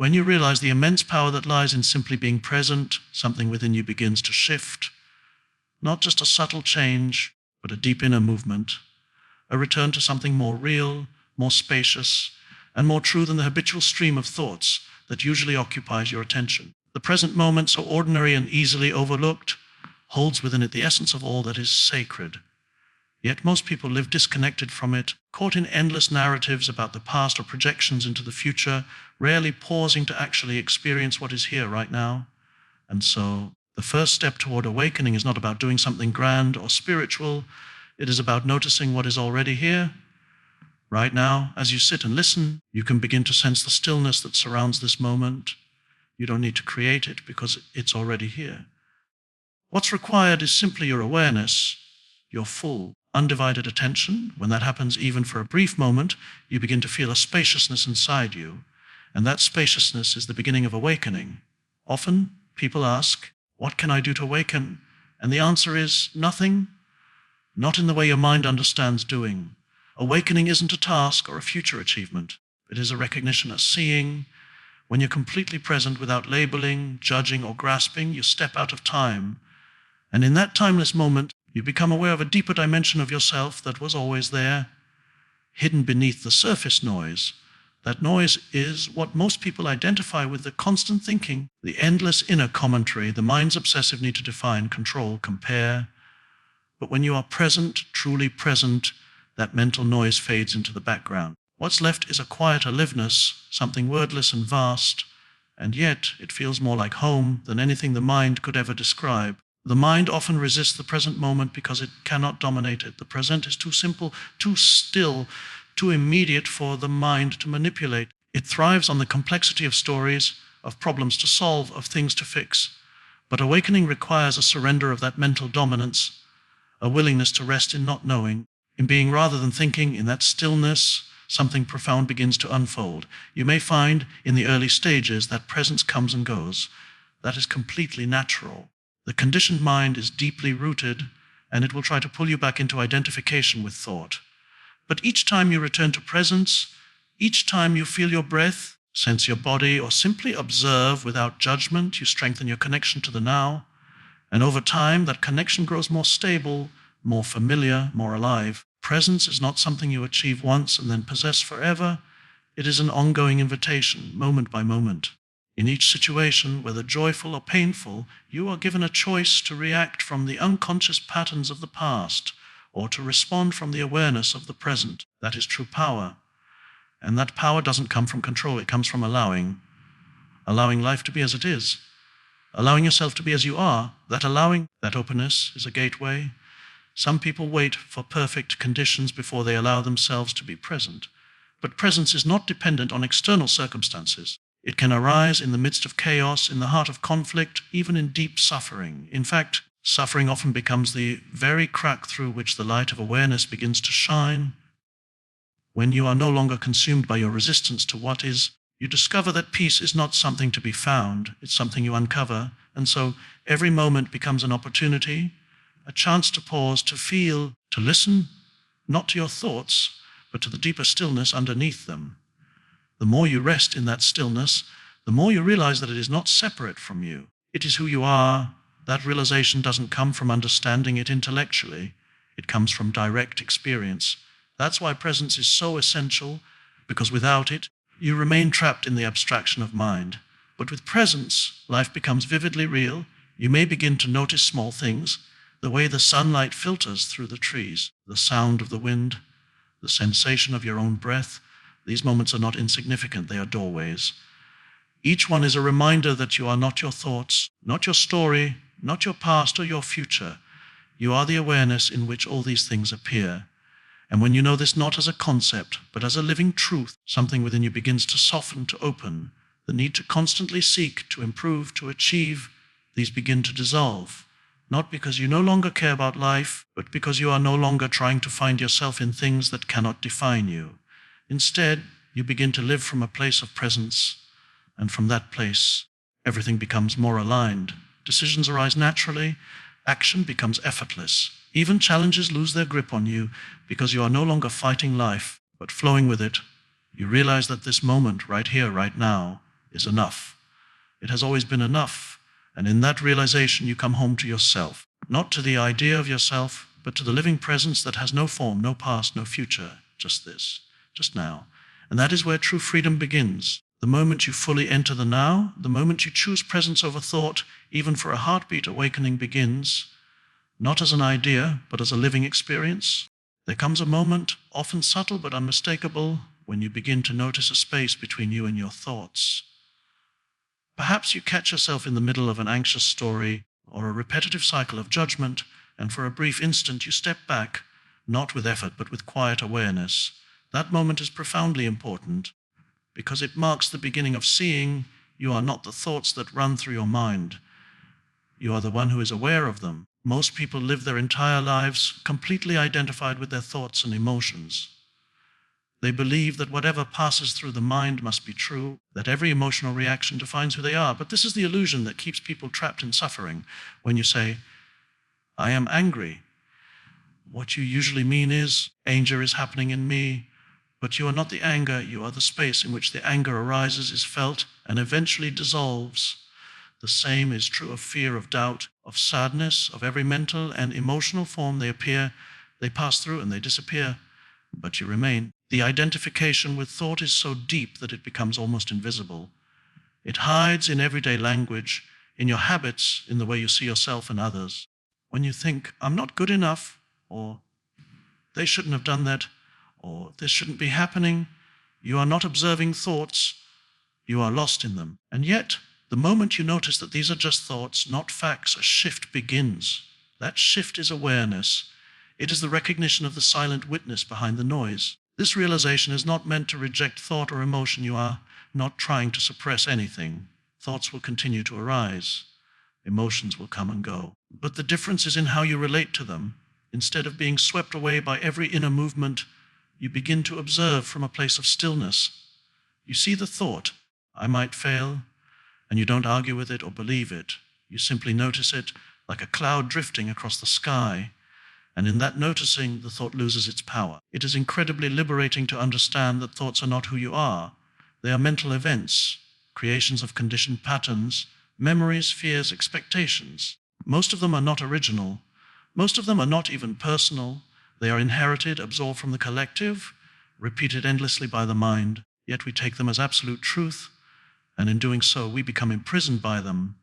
When you realize the immense power that lies in simply being present, something within you begins to shift. Not just a subtle change, but a deep inner movement. A return to something more real, more spacious, and more true than the habitual stream of thoughts that usually occupies your attention. The present moment, so ordinary and easily overlooked, holds within it the essence of all that is sacred. Yet most people live disconnected from it, caught in endless narratives about the past or projections into the future, rarely pausing to actually experience what is here right now. And so, the first step toward awakening is not about doing something grand or spiritual. It is about noticing what is already here. Right now, as you sit and listen, you can begin to sense the stillness that surrounds this moment. You don't need to create it because it's already here. What's required is simply your awareness, your full, undivided attention. When that happens, even for a brief moment, you begin to feel a spaciousness inside you. And that spaciousness is the beginning of awakening. Often, people ask, what can I do to awaken? And the answer is nothing. Not in the way your mind understands doing. Awakening isn't a task or a future achievement. It is a recognition, a seeing. When you're completely present without labeling, judging, or grasping, you step out of time. And in that timeless moment, you become aware of a deeper dimension of yourself that was always there, hidden beneath the surface noise. That noise is what most people identify with the constant thinking, the endless inner commentary, the mind's obsessive need to define, control, compare. But when you are present, truly present, that mental noise fades into the background. What's left is a quiet aliveness, something wordless and vast, and yet it feels more like home than anything the mind could ever describe. The mind often resists the present moment because it cannot dominate it. The present is too simple, too still, too immediate for the mind to manipulate. It thrives on the complexity of stories, of problems to solve, of things to fix. But awakening requires a surrender of that mental dominance, a willingness to rest in not knowing, in being rather than thinking. In that stillness, something profound begins to unfold. You may find in the early stages that presence comes and goes. That is completely natural. The conditioned mind is deeply rooted, and it will try to pull you back into identification with thought. But each time you return to presence, each time you feel your breath, sense your body, or simply observe without judgment, you strengthen your connection to the now. And over time, that connection grows more stable, more familiar, more alive. Presence is not something you achieve once and then possess forever. It is an ongoing invitation, moment by moment. In each situation, whether joyful or painful, you are given a choice to react from the unconscious patterns of the past or to respond from the awareness of the present. That is true power. And that power doesn't come from control. It comes from allowing life to be as it is, allowing yourself to be as you are. That allowing, that openness is a gateway. Some people wait for perfect conditions before they allow themselves to be present. But presence is not dependent on external circumstances. It can arise in the midst of chaos, in the heart of conflict, even in deep suffering. In fact, suffering often becomes the very crack through which the light of awareness begins to shine. When you are no longer consumed by your resistance to what is, you discover that peace is not something to be found, it's something you uncover. And so every moment becomes an opportunity, a chance to pause, to feel, to listen, not to your thoughts, but to the deeper stillness underneath them. The more you rest in that stillness, the more you realize that it is not separate from you. It is who you are. That realization doesn't come from understanding it intellectually. It comes from direct experience. That's why presence is so essential, because without it, you remain trapped in the abstraction of mind. But with presence, life becomes vividly real. You may begin to notice small things, the way the sunlight filters through the trees, the sound of the wind, the sensation of your own breath. These moments are not insignificant, they are doorways. Each one is a reminder that you are not your thoughts, not your story, not your past or your future. You are the awareness in which all these things appear. And when you know this not as a concept, but as a living truth, something within you begins to soften, to open. The need to constantly seek, to improve, to achieve, these begin to dissolve. Not because you no longer care about life, but because you are no longer trying to find yourself in things that cannot define you. Instead, you begin to live from a place of presence, and from that place, everything becomes more aligned. Decisions arise naturally, action becomes effortless. Even challenges lose their grip on you because you are no longer fighting life, but flowing with it. You realize that this moment, right here, right now, is enough. It has always been enough. And in that realization, you come home to yourself, not to the idea of yourself, but to the living presence that has no form, no past, no future, just this, just now. And that is where true freedom begins. The moment you fully enter the now, the moment you choose presence over thought, even for a heartbeat, awakening begins, not as an idea, but as a living experience. There comes a moment, often subtle but unmistakable, when you begin to notice a space between you and your thoughts. Perhaps you catch yourself in the middle of an anxious story or a repetitive cycle of judgment, and for a brief instant you step back, not with effort but with quiet awareness. That moment is profoundly important because it marks the beginning of seeing you are not the thoughts that run through your mind. You are the one who is aware of them. Most people live their entire lives completely identified with their thoughts and emotions. They believe that whatever passes through the mind must be true, that every emotional reaction defines who they are. But this is the illusion that keeps people trapped in suffering. When you say, I am angry, what you usually mean is, anger is happening in me, but you are not the anger, you are the space in which the anger arises, is felt, and eventually dissolves. The same is true of fear, of doubt, of sadness, of every mental and emotional form. They appear, they pass through, and they disappear, but you remain. The identification with thought is so deep that it becomes almost invisible. It hides in everyday language, in your habits, in the way you see yourself and others. When you think, I'm not good enough, or they shouldn't have done that, or this shouldn't be happening, you are not observing thoughts, you are lost in them. And yet, the moment you notice that these are just thoughts, not facts, a shift begins. That shift is awareness. It is the recognition of the silent witness behind the noise. This realization is not meant to reject thought or emotion. You are not trying to suppress anything. Thoughts will continue to arise. Emotions will come and go. But the difference is in how you relate to them. Instead of being swept away by every inner movement, you begin to observe from a place of stillness. You see the thought, I might fail, and you don't argue with it or believe it. You simply notice it like a cloud drifting across the sky. And in that noticing, the thought loses its power. It is incredibly liberating to understand that thoughts are not who you are. They are mental events, creations of conditioned patterns, memories, fears, expectations. Most of them are not original. Most of them are not even personal. They are inherited, absorbed from the collective, repeated endlessly by the mind. Yet we take them as absolute truth, and in doing so, we become imprisoned by them.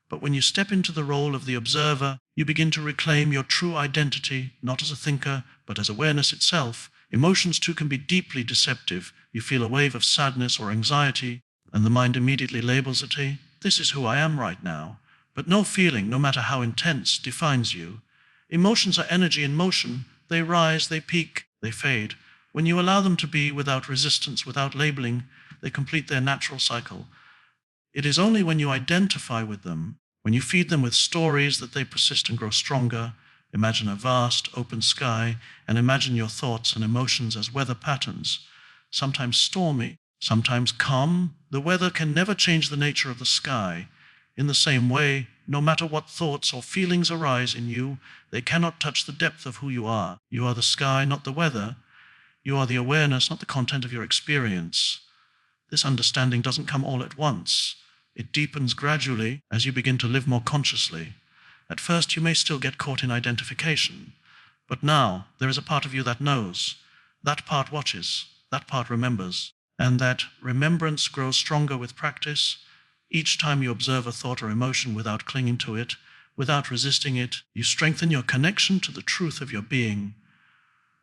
But when you step into the role of the observer, you begin to reclaim your true identity, not as a thinker, but as awareness itself. Emotions too can be deeply deceptive. You feel a wave of sadness or anxiety, and the mind immediately labels it, this is who I am right now. But no feeling, no matter how intense, defines you. Emotions are energy in motion. They rise, they peak, they fade. When you allow them to be without resistance, without labeling, they complete their natural cycle. It is only when you identify with them, when you feed them with stories, that they persist and grow stronger. Imagine a vast, open sky, and imagine your thoughts and emotions as weather patterns, sometimes stormy, sometimes calm. The weather can never change the nature of the sky. In the same way, no matter what thoughts or feelings arise in you, they cannot touch the depth of who you are. You are the sky, not the weather. You are the awareness, not the content of your experience. This understanding doesn't come all at once. It deepens gradually as you begin to live more consciously. At first, you may still get caught in identification. But now, there is a part of you that knows. That part watches. That part remembers. And that remembrance grows stronger with practice. Each time you observe a thought or emotion without clinging to it, without resisting it, you strengthen your connection to the truth of your being.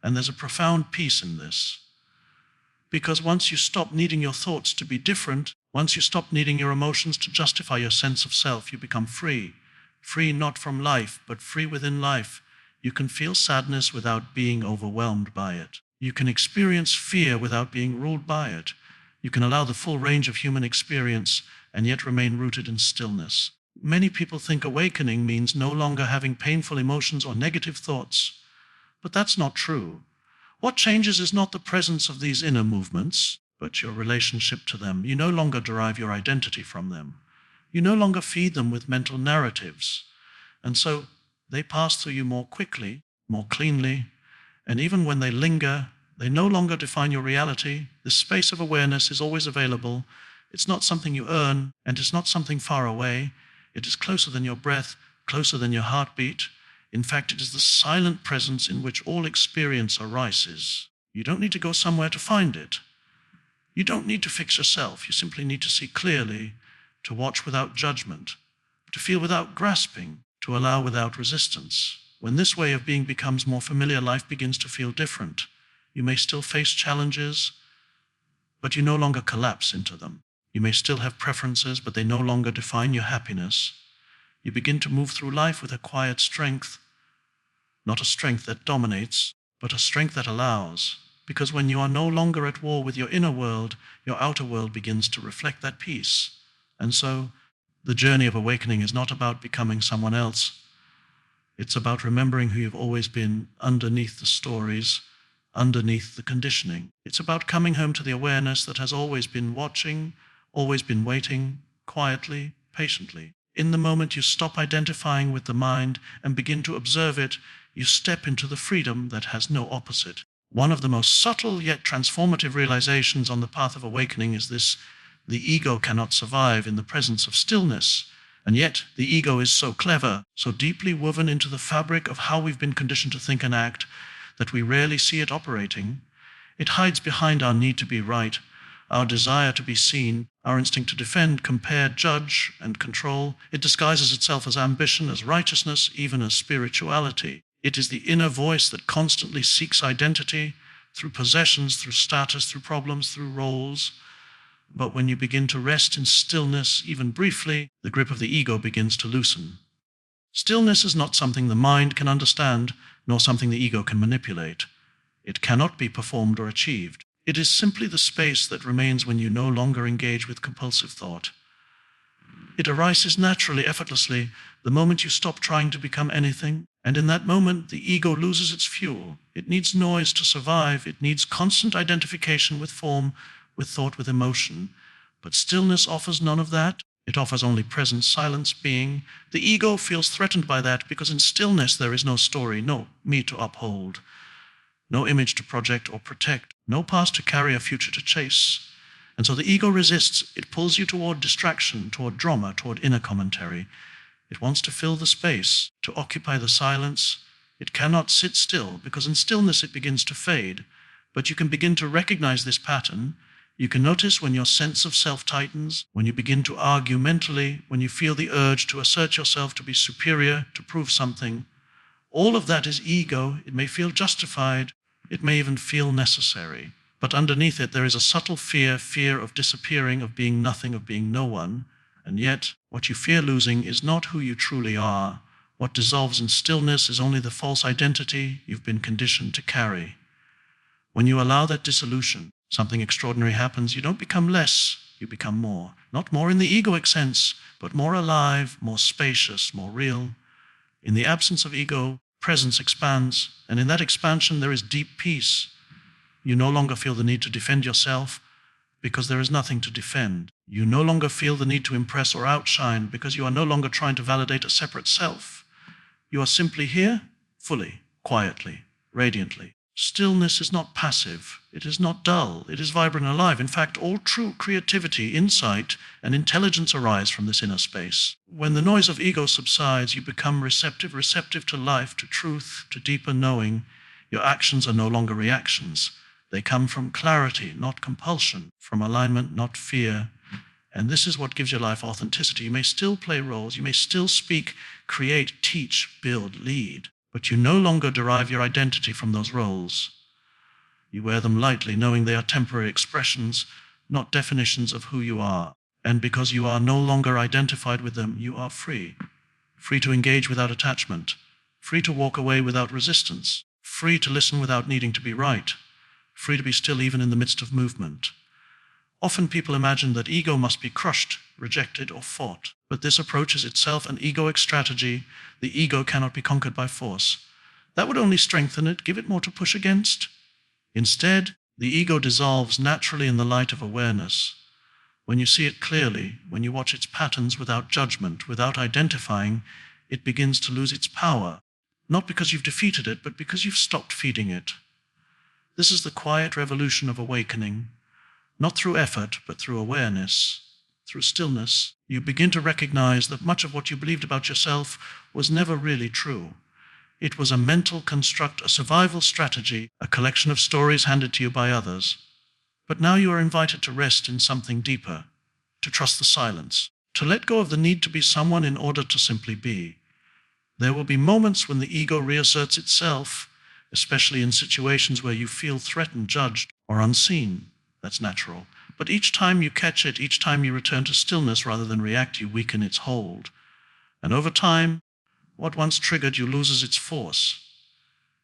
And there's a profound peace in this. Because once you stop needing your thoughts to be different, once you stop needing your emotions to justify your sense of self, you become free. Free not from life, but free within life. You can feel sadness without being overwhelmed by it. You can experience fear without being ruled by it. You can allow the full range of human experience and yet remain rooted in stillness. Many people think awakening means no longer having painful emotions or negative thoughts. But that's not true. What changes is not the presence of these inner movements, but your relationship to them. You no longer derive your identity from them. You no longer feed them with mental narratives. And so they pass through you more quickly, more cleanly, and even when they linger, they no longer define your reality. This space of awareness is always available. It's not something you earn, and it's not something far away. It is closer than your breath, closer than your heartbeat. In fact, it is the silent presence in which all experience arises. You don't need to go somewhere to find it. You don't need to fix yourself. You simply need to see clearly, to watch without judgment, to feel without grasping, to allow without resistance. When this way of being becomes more familiar, life begins to feel different. You may still face challenges, but you no longer collapse into them. You may still have preferences, but they no longer define your happiness. You begin to move through life with a quiet strength, not a strength that dominates, but a strength that allows. Because when you are no longer at war with your inner world, your outer world begins to reflect that peace. And so, the journey of awakening is not about becoming someone else. It's about remembering who you've always been underneath the stories, underneath the conditioning. It's about coming home to the awareness that has always been watching, always been waiting, quietly, patiently. In the moment you stop identifying with the mind and begin to observe it, you step into the freedom that has no opposite. One of the most subtle yet transformative realizations on the path of awakening is this: the ego cannot survive in the presence of stillness. And yet the ego is so clever, so deeply woven into the fabric of how we've been conditioned to think and act, that we rarely see it operating. It hides behind our need to be right, our desire to be seen, our instinct to defend, compare, judge, and control. It disguises itself as ambition, as righteousness, even as spirituality. It is the inner voice that constantly seeks identity through possessions, through status, through problems, through roles. But when you begin to rest in stillness, even briefly, the grip of the ego begins to loosen. Stillness is not something the mind can understand, nor something the ego can manipulate. It cannot be performed or achieved. It is simply the space that remains when you no longer engage with compulsive thought. It arises naturally, effortlessly, the moment you stop trying to become anything, and in that moment the ego loses its fuel. It needs noise to survive. It needs constant identification with form, with thought, with emotion. But stillness offers none of that. It offers only presence, silence, being. The ego feels threatened by that because in stillness there is no story, no me to uphold, no image to project or protect, no past to carry, a future to chase. And so the ego resists. It pulls you toward distraction, toward drama, toward inner commentary. It wants to fill the space, to occupy the silence. It cannot sit still, because in stillness it begins to fade. But you can begin to recognize this pattern. You can notice when your sense of self tightens, when you begin to argue mentally, when you feel the urge to assert yourself, to be superior, to prove something. All of that is ego. It may feel justified. It may even feel necessary. But underneath it, there is a subtle fear of disappearing, of being nothing, of being no one. And yet, what you fear losing is not who you truly are. What dissolves in stillness is only the false identity you've been conditioned to carry. When you allow that dissolution, something extraordinary happens. You don't become less, you become more. Not more in the egoic sense, but more alive, more spacious, more real. In the absence of ego, presence expands, and in that expansion there is deep peace. You no longer feel the need to defend yourself because there is nothing to defend. You no longer feel the need to impress or outshine because you are no longer trying to validate a separate self. You are simply here, fully, quietly, radiantly. Stillness is not passive. It is not dull. It is vibrant and alive. In fact, all true creativity, insight, and intelligence arise from this inner space. When the noise of ego subsides, you become receptive to life, to truth, to deeper knowing. Your actions are no longer reactions. They come from clarity, not compulsion, from alignment, not fear. And this is what gives your life authenticity. You may still play roles. You may still speak, create, teach, build, lead. But you no longer derive your identity from those roles. You wear them lightly, knowing they are temporary expressions, not definitions of who you are. And because you are no longer identified with them, you are free. Free to engage without attachment. Free to walk away without resistance. Free to listen without needing to be right. Free to be still even in the midst of movement. Often people imagine that ego must be crushed, rejected, or fought. But this approach is itself an egoic strategy. The ego cannot be conquered by force. That would only strengthen it, give it more to push against. Instead, the ego dissolves naturally in the light of awareness. When you see it clearly, when you watch its patterns without judgment, without identifying, it begins to lose its power. Not because you've defeated it, but because you've stopped feeding it. This is the quiet revolution of awakening. Not through effort, but through awareness. Through stillness, you begin to recognize that much of what you believed about yourself was never really true. It was a mental construct, a survival strategy, a collection of stories handed to you by others. But now you are invited to rest in something deeper, to trust the silence, to let go of the need to be someone in order to simply be. There will be moments when the ego reasserts itself, especially in situations where you feel threatened, judged, or unseen. That's natural. But each time you catch it, each time you return to stillness rather than react, you weaken its hold. And over time, what once triggered you loses its force.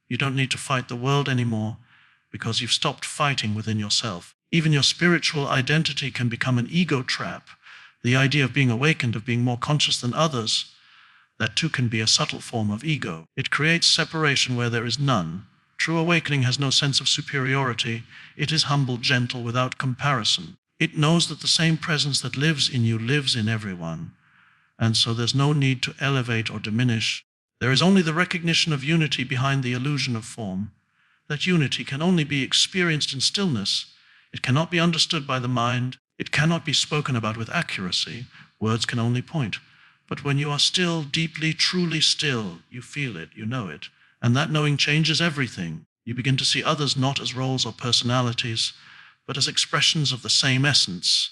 You don't need to fight the world anymore because you've stopped fighting within yourself. Even your spiritual identity can become an ego trap. The idea of being awakened, of being more conscious than others, that too can be a subtle form of ego. It creates separation where there is none. True awakening has no sense of superiority. It is humble, gentle, without comparison. It knows that the same presence that lives in you lives in everyone. And so there's no need to elevate or diminish. There is only the recognition of unity behind the illusion of form. That unity can only be experienced in stillness. It cannot be understood by the mind. It cannot be spoken about with accuracy. Words can only point. But when you are still, deeply, truly still, you feel it, you know it. And that knowing changes everything. You begin to see others not as roles or personalities, but as expressions of the same essence.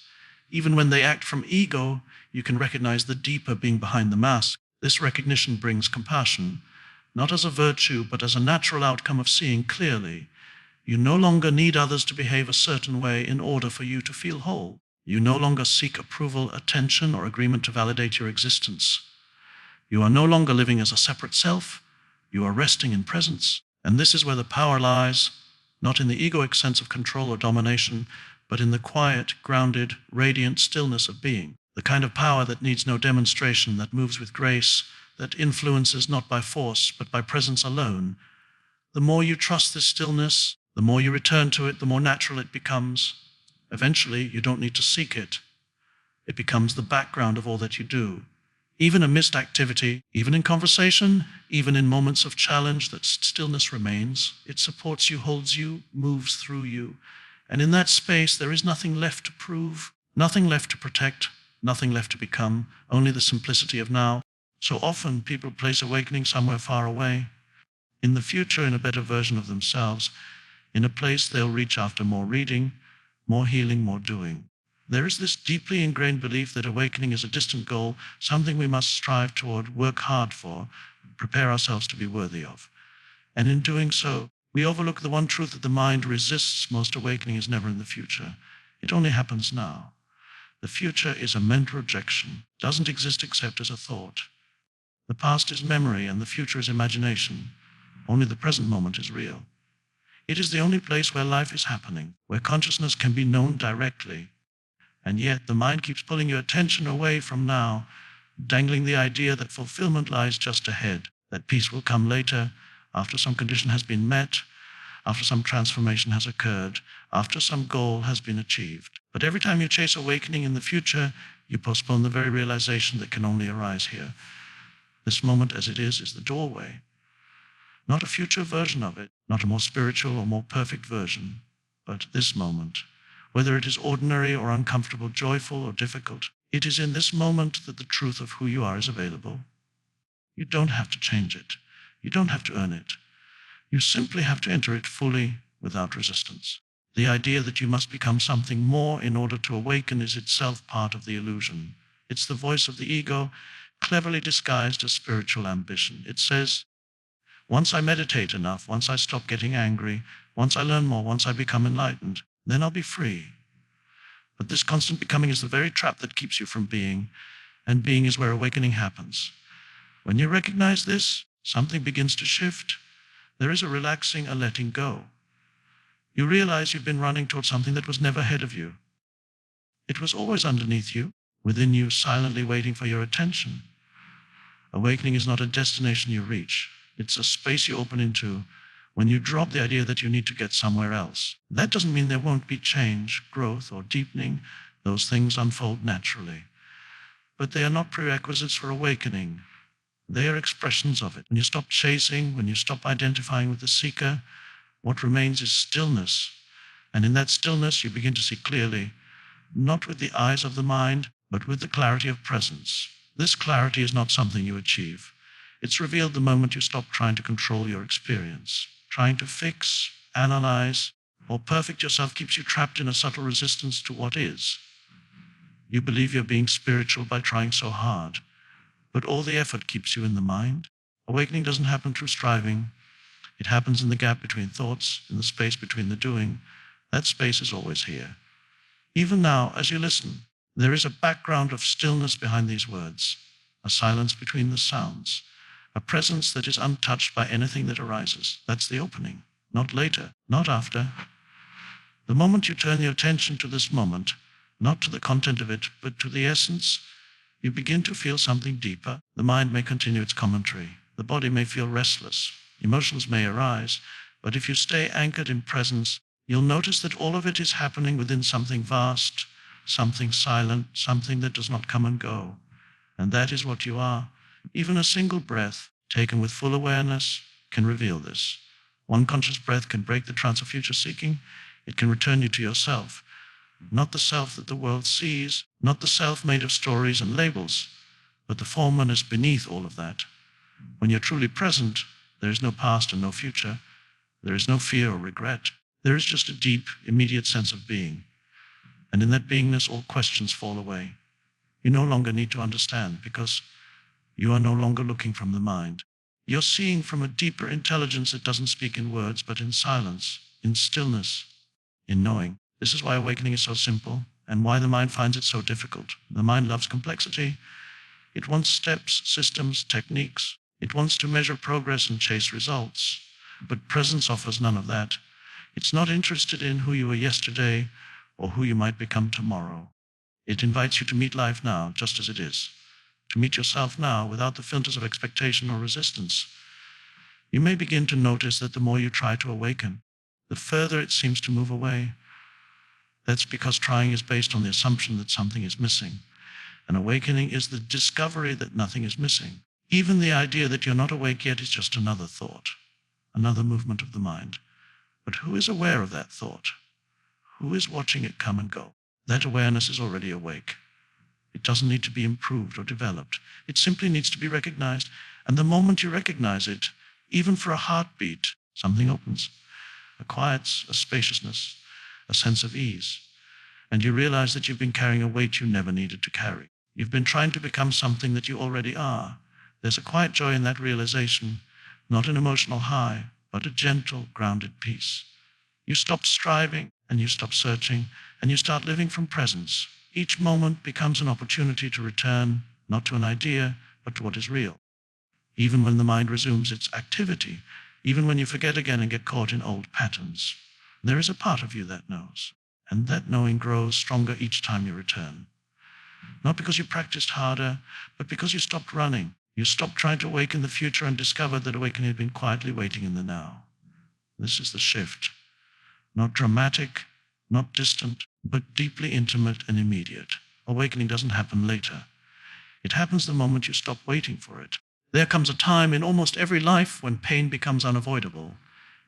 Even when they act from ego, you can recognize the deeper being behind the mask. This recognition brings compassion, not as a virtue, but as a natural outcome of seeing clearly. You no longer need others to behave a certain way in order for you to feel whole. You no longer seek approval, attention, or agreement to validate your existence. You are no longer living as a separate self. You are resting in presence. And this is where the power lies, not in the egoic sense of control or domination, but in the quiet, grounded, radiant stillness of being. The kind of power that needs no demonstration, that moves with grace, that influences not by force, but by presence alone. The more you trust this stillness, the more you return to it, the more natural it becomes. Eventually, you don't need to seek it. It becomes the background of all that you do. Even amidst activity, even in conversation, even in moments of challenge, that stillness remains. It supports you, holds you, moves through you. And in that space, there is nothing left to prove, nothing left to protect, nothing left to become, only the simplicity of now. So often, people place awakening somewhere far away, in the future, in a better version of themselves, in a place they'll reach after more reading, more healing, more doing. There is this deeply ingrained belief that awakening is a distant goal, something we must strive toward, work hard for, prepare ourselves to be worthy of. And in doing so, we overlook the one truth that the mind resists most. Awakening is never in the future. It only happens now. The future is a mental projection, doesn't exist except as a thought. The past is memory and the future is imagination. Only the present moment is real. It is the only place where life is happening, where consciousness can be known directly. And yet the mind keeps pulling your attention away from now, dangling the idea that fulfillment lies just ahead, that peace will come later, after some condition has been met, after some transformation has occurred, after some goal has been achieved. But every time you chase awakening in the future, you postpone the very realization that can only arise here. This moment as it is the doorway. Not a future version of it, not a more spiritual or more perfect version, but this moment. Whether it is ordinary or uncomfortable, joyful or difficult, it is in this moment that the truth of who you are is available. You don't have to change it. You don't have to earn it. You simply have to enter it fully without resistance. The idea that you must become something more in order to awaken is itself part of the illusion. It's the voice of the ego, cleverly disguised as spiritual ambition. It says, once I meditate enough, once I stop getting angry, once I learn more, once I become enlightened, then I'll be free. But this constant becoming is the very trap that keeps you from being, and being is where awakening happens. When you recognize this, something begins to shift. There is a relaxing, a letting go. You realize you've been running towards something that was never ahead of you. It was always underneath you, within you, silently waiting for your attention. Awakening is not a destination you reach. It's a space you open into when you drop the idea that you need to get somewhere else. That doesn't mean there won't be change, growth, or deepening. Those things unfold naturally. But they are not prerequisites for awakening. They are expressions of it. When you stop chasing, when you stop identifying with the seeker, what remains is stillness. And in that stillness, you begin to see clearly, not with the eyes of the mind, but with the clarity of presence. This clarity is not something you achieve. It's revealed the moment you stop trying to control your experience. Trying to fix, analyze, or perfect yourself keeps you trapped in a subtle resistance to what is. You believe you're being spiritual by trying so hard, but all the effort keeps you in the mind. Awakening doesn't happen through striving. It happens in the gap between thoughts, in the space between the doing. That space is always here. Even now, as you listen, there is a background of stillness behind these words, a silence between the sounds, a presence that is untouched by anything that arises. That's the opening. Not later, not after. The moment you turn your attention to this moment, not to the content of it, but to the essence, you begin to feel something deeper. The mind may continue its commentary. The body may feel restless. Emotions may arise. But if you stay anchored in presence, you'll notice that all of it is happening within something vast, something silent, something that does not come and go. And that is what you are. Even a single breath, taken with full awareness, can reveal this. One conscious breath can break the trance of future seeking. It can return you to yourself. Not the self that the world sees, not the self made of stories and labels, but the formlessness beneath all of that. When you're truly present, there is no past and no future. There is no fear or regret. There is just a deep, immediate sense of being. And in that beingness, all questions fall away. You no longer need to understand because you are no longer looking from the mind. You're seeing from a deeper intelligence that doesn't speak in words, but in silence, in stillness, in knowing. This is why awakening is so simple and why the mind finds it so difficult. The mind loves complexity. It wants steps, systems, techniques. It wants to measure progress and chase results. But presence offers none of that. It's not interested in who you were yesterday or who you might become tomorrow. It invites you to meet life now, just as it is. To meet yourself now without the filters of expectation or resistance. You may begin to notice that the more you try to awaken, the further it seems to move away. That's because trying is based on the assumption that something is missing. And awakening is the discovery that nothing is missing. Even the idea that you're not awake yet is just another thought, another movement of the mind. But who is aware of that thought? Who is watching it come and go? That awareness is already awake. It doesn't need to be improved or developed. It simply needs to be recognized. And the moment you recognize it, even for a heartbeat, something opens, a quiet, a spaciousness, a sense of ease. And you realize that you've been carrying a weight you never needed to carry. You've been trying to become something that you already are. There's a quiet joy in that realization, not an emotional high, but a gentle, grounded peace. You stop striving, and you stop searching, and you start living from presence. Each moment becomes an opportunity to return, not to an idea, but to what is real. Even when the mind resumes its activity, even when you forget again and get caught in old patterns, there is a part of you that knows, and that knowing grows stronger each time you return. Not because you practiced harder, but because you stopped running. You stopped trying to awaken the future and discovered that awakening had been quietly waiting in the now. This is the shift. Not dramatic, not distant, but deeply intimate and immediate. Awakening doesn't happen later. It happens the moment you stop waiting for it. There comes a time in almost every life when pain becomes unavoidable.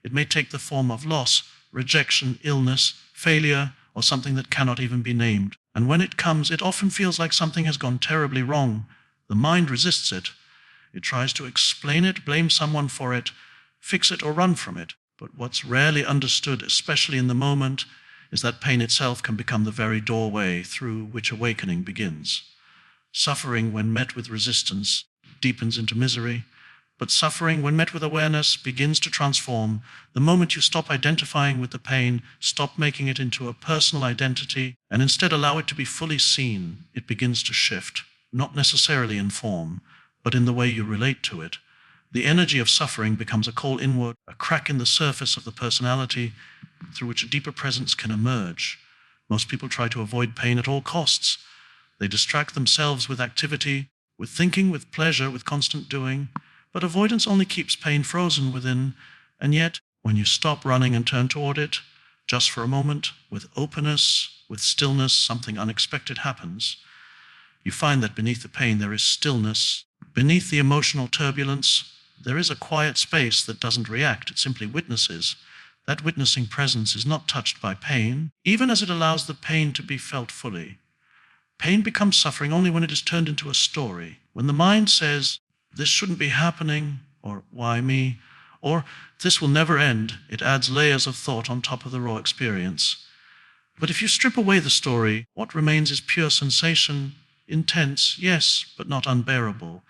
It may take the form of loss, rejection, illness, failure, or something that cannot even be named. And when it comes, it often feels like something has gone terribly wrong. The mind resists it. It tries to explain it, blame someone for it, fix it, or run from it. But what's rarely understood, especially in the moment, is that pain itself can become the very doorway through which awakening begins. Suffering, when met with resistance, deepens into misery, but suffering, when met with awareness, begins to transform. The moment you stop identifying with the pain, stop making it into a personal identity, and instead allow it to be fully seen, it begins to shift, not necessarily in form, but in the way you relate to it. The energy of suffering becomes a call inward, a crack in the surface of the personality through which a deeper presence can emerge. Most people try to avoid pain at all costs. They distract themselves with activity, with thinking, with pleasure, with constant doing. But avoidance only keeps pain frozen within. And yet, when you stop running and turn toward it, just for a moment, with openness, with stillness, something unexpected happens. You find that beneath the pain there is stillness. Beneath the emotional turbulence, there is a quiet space that doesn't react, it simply witnesses. That witnessing presence is not touched by pain, even as it allows the pain to be felt fully. Pain becomes suffering only when it is turned into a story. When the mind says, this shouldn't be happening, or why me, or this will never end, it adds layers of thought on top of the raw experience. But if you strip away the story, what remains is pure sensation, intense, yes, but not unbearable.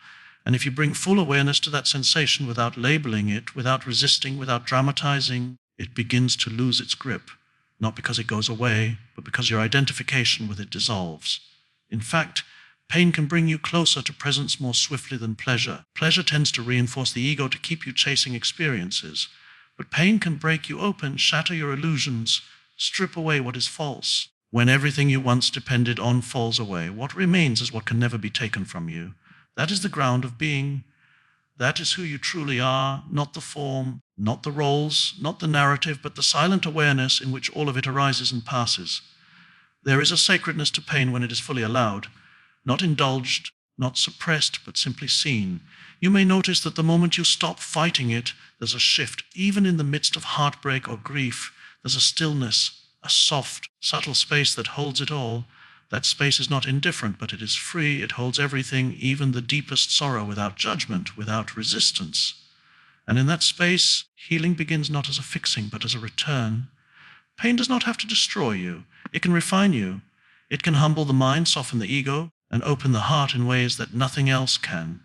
And if you bring full awareness to that sensation without labeling it, without resisting, without dramatizing, it begins to lose its grip, not because it goes away, but because your identification with it dissolves. In fact, pain can bring you closer to presence more swiftly than pleasure. Pleasure tends to reinforce the ego to keep you chasing experiences, but pain can break you open, shatter your illusions, strip away what is false. When everything you once depended on falls away, what remains is what can never be taken from you. That is the ground of being. That is who you truly are, not the form, not the roles, not the narrative, but the silent awareness in which all of it arises and passes. There is a sacredness to pain when it is fully allowed, not indulged, not suppressed, but simply seen. You may notice that the moment you stop fighting it, there's a shift. Even in the midst of heartbreak or grief, there's a stillness, a soft, subtle space that holds it all. That space is not indifferent, but it is free. It holds everything, even the deepest sorrow, without judgment, without resistance. And in that space, healing begins not as a fixing, but as a return. Pain does not have to destroy you. It can refine you. It can humble the mind, soften the ego, and open the heart in ways that nothing else can.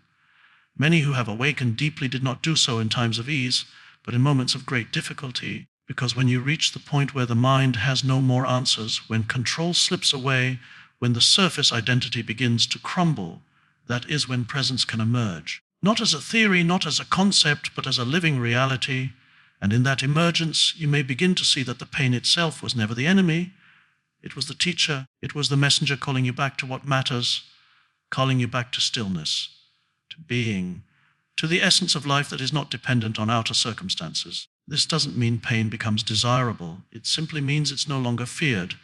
Many who have awakened deeply did not do so in times of ease, but in moments of great difficulty, because when you reach the point where the mind has no more answers, when control slips away, when the surface identity begins to crumble, that is when presence can emerge. Not as a theory, not as a concept, but as a living reality. And in that emergence, you may begin to see that the pain itself was never the enemy. It was the teacher. It was the messenger calling you back to what matters, calling you back to stillness, to being, to the essence of life that is not dependent on outer circumstances. This doesn't mean pain becomes desirable. It simply means it's no longer feared.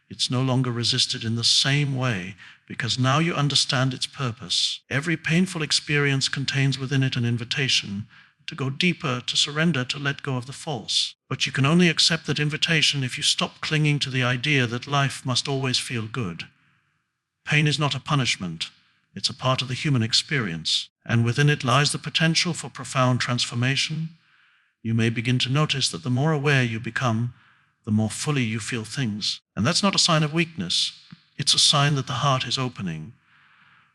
It's no longer resisted in the same way, because now you understand its purpose. Every painful experience contains within it an invitation to go deeper, to surrender, to let go of the false. But you can only accept that invitation if you stop clinging to the idea that life must always feel good. Pain is not a punishment. It's a part of the human experience, and within it lies the potential for profound transformation. You may begin to notice that the more aware you become, the more fully you feel things. And that's not a sign of weakness. It's a sign that the heart is opening.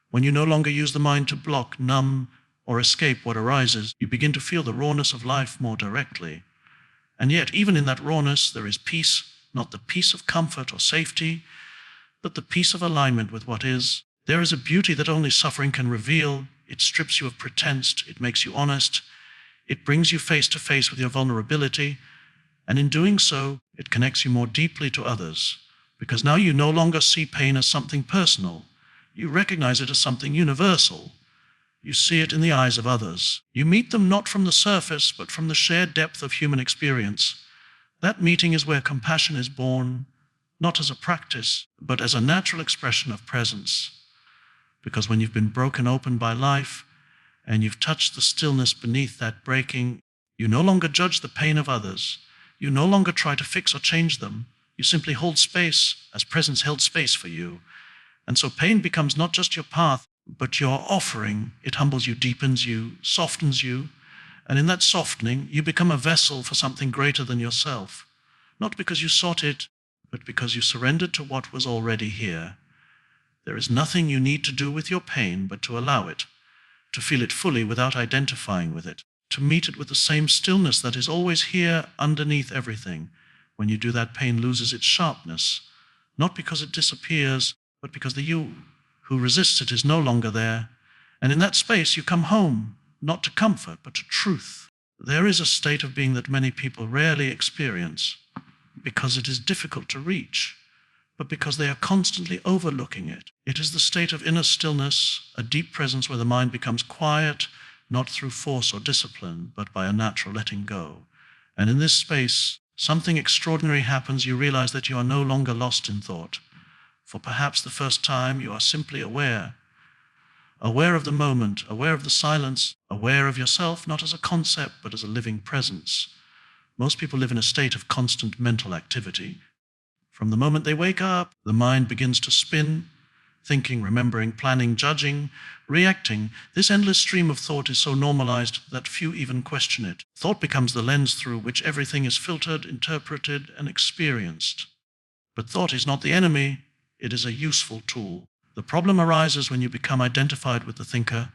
When you no longer use the mind to block, numb, or escape what arises, you begin to feel the rawness of life more directly. And yet, even in that rawness, there is peace, not the peace of comfort or safety, but the peace of alignment with what is. There is a beauty that only suffering can reveal. It strips you of pretense. It makes you honest. It brings you face to face with your vulnerability. And in doing so, it connects you more deeply to others, because now you no longer see pain as something personal. You recognize it as something universal. You see it in the eyes of others. You meet them not from the surface, but from the shared depth of human experience. That meeting is where compassion is born, not as a practice, but as a natural expression of presence. Because when you've been broken open by life, and you've touched the stillness beneath that breaking, you no longer judge the pain of others. You no longer try to fix or change them. You simply hold space as presence held space for you. And so pain becomes not just your path, but your offering. It humbles you, deepens you, softens you. And in that softening, you become a vessel for something greater than yourself. Not because you sought it, but because you surrendered to what was already here. There is nothing you need to do with your pain but to allow it, to feel it fully without identifying with it, to meet it with the same stillness that is always here underneath everything. When you do that, pain loses its sharpness, not because it disappears, but because the you who resists it is no longer there. And in that space, you come home, not to comfort, but to truth. There is a state of being that many people rarely experience because it is difficult to reach, but because they are constantly overlooking it. It is the state of inner stillness, a deep presence where the mind becomes quiet, not through force or discipline, but by a natural letting go. And in this space, something extraordinary happens. You realize that you are no longer lost in thought. For perhaps the first time, you are simply aware. Aware of the moment, aware of the silence, aware of yourself, not as a concept, but as a living presence. Most people live in a state of constant mental activity. From the moment they wake up, the mind begins to spin. thinking, remembering, planning, judging, reacting. This endless stream of thought is so normalized that few even question it. Thought becomes the lens through which everything is filtered, interpreted, and experienced. But thought is not the enemy, it is a useful tool. The problem arises when you become identified with the thinker,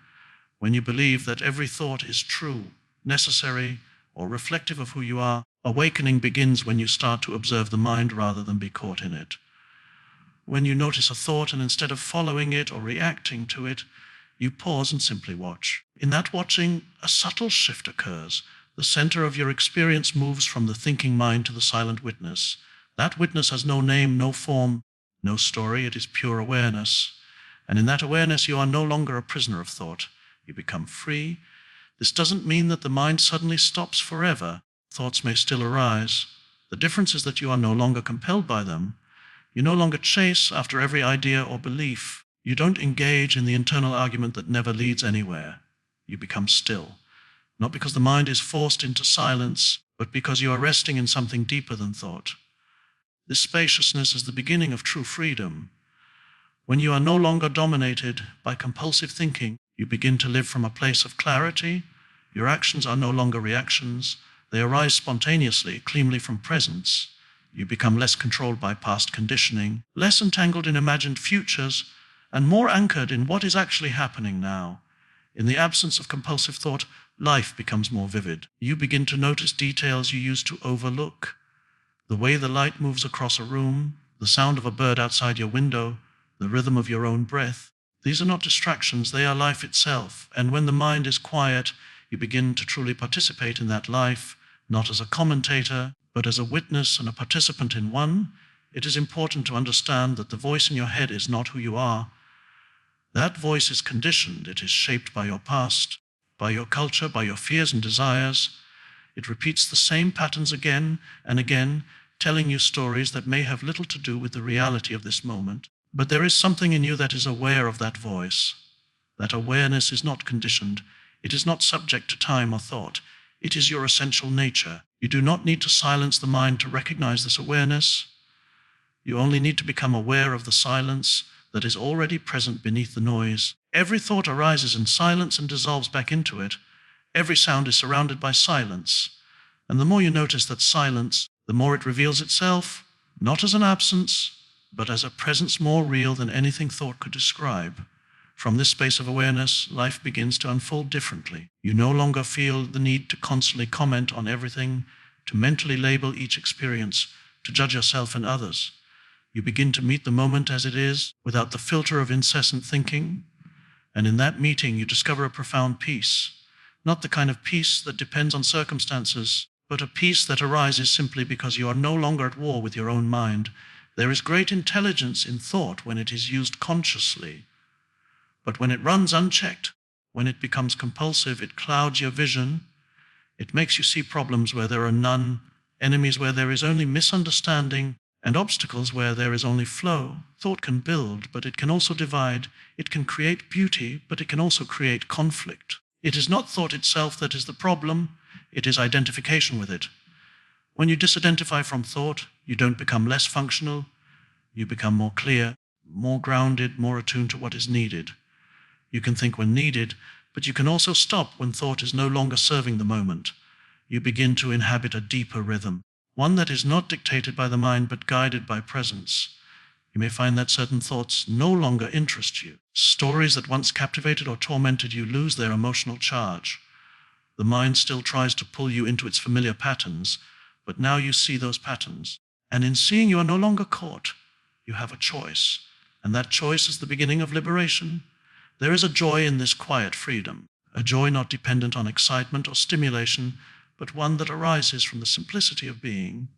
when you believe that every thought is true, necessary, or reflective of who you are. Awakening begins when you start to observe the mind rather than be caught in it. When you notice a thought and instead of following it or reacting to it, you pause and simply watch. In that watching, a subtle shift occurs. The center of your experience moves from the thinking mind to the silent witness. That witness has no name, no form, no story. It is pure awareness. And in that awareness, you are no longer a prisoner of thought. You become free. This doesn't mean that the mind suddenly stops forever. Thoughts may still arise. The difference is that you are no longer compelled by them. You no longer chase after every idea or belief. You don't engage in the internal argument that never leads anywhere. You become still, not because the mind is forced into silence, but because you are resting in something deeper than thought. This spaciousness is the beginning of true freedom. When you are no longer dominated by compulsive thinking, you begin to live from a place of clarity. Your actions are no longer reactions. They arise spontaneously, cleanly from presence. You become less controlled by past conditioning, less entangled in imagined futures, and more anchored in what is actually happening now. In the absence of compulsive thought, life becomes more vivid. You begin to notice details you used to overlook. The way the light moves across a room, the sound of a bird outside your window, the rhythm of your own breath. These are not distractions, they are life itself. And when the mind is quiet, you begin to truly participate in that life, not as a commentator, but as a witness and a participant in one. It is important to understand that the voice in your head is not who you are. That voice is conditioned. It is shaped by your past, by your culture, by your fears and desires. It repeats the same patterns again and again, telling you stories that may have little to do with the reality of this moment. But there is something in you that is aware of that voice. That awareness is not conditioned. It is not subject to time or thought. It is your essential nature. You do not need to silence the mind to recognize this awareness. You only need to become aware of the silence that is already present beneath the noise. Every thought arises in silence and dissolves back into it. Every sound is surrounded by silence. And the more you notice that silence, the more it reveals itself, not as an absence, but as a presence more real than anything thought could describe. From this space of awareness, life begins to unfold differently. You no longer feel the need to constantly comment on everything, to mentally label each experience, to judge yourself and others. You begin to meet the moment as it is, without the filter of incessant thinking. And in that meeting, you discover a profound peace. Not the kind of peace that depends on circumstances, but a peace that arises simply because you are no longer at war with your own mind. There is great intelligence in thought when it is used consciously. But when it runs unchecked, when it becomes compulsive, it clouds your vision. It makes you see problems where there are none, enemies where there is only misunderstanding, and obstacles where there is only flow. Thought can build, but it can also divide. It can create beauty, but it can also create conflict. It is not thought itself that is the problem. It is identification with it. When you disidentify from thought, you don't become less functional. You become more clear, more grounded, more attuned to what is needed. You can think when needed, but you can also stop when thought is no longer serving the moment. You begin to inhabit a deeper rhythm, one that is not dictated by the mind but guided by presence. You may find that certain thoughts no longer interest you. Stories that once captivated or tormented you lose their emotional charge. The mind still tries to pull you into its familiar patterns, but now you see those patterns. And in seeing, you are no longer caught. You have a choice, and that choice is the beginning of liberation. There is a joy in this quiet freedom, a joy not dependent on excitement or stimulation, but one that arises from the simplicity of being.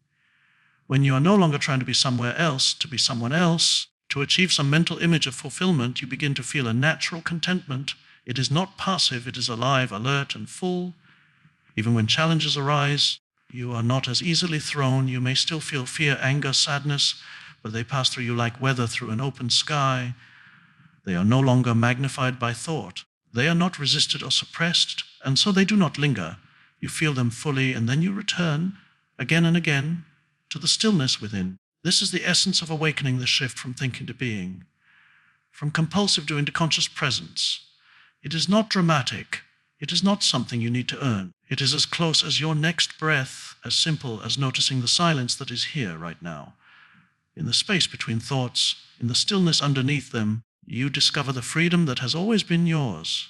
When you are no longer trying to be somewhere else, to be someone else, to achieve some mental image of fulfillment, you begin to feel a natural contentment. It is not passive, it is alive, alert, and full. Even when challenges arise, you are not as easily thrown. You may still feel fear, anger, sadness, but they pass through you like weather through an open sky. They are no longer magnified by thought. They are not resisted or suppressed, and so they do not linger. You feel them fully, and then you return, again and again, to the stillness within. This is the essence of awakening, the shift from thinking to being. from compulsive doing to conscious presence. It is not dramatic. It is not something you need to earn. It is as close as your next breath, as simple as noticing the silence that is here right now. In the space between thoughts, in the stillness underneath them, you discover the freedom that has always been yours.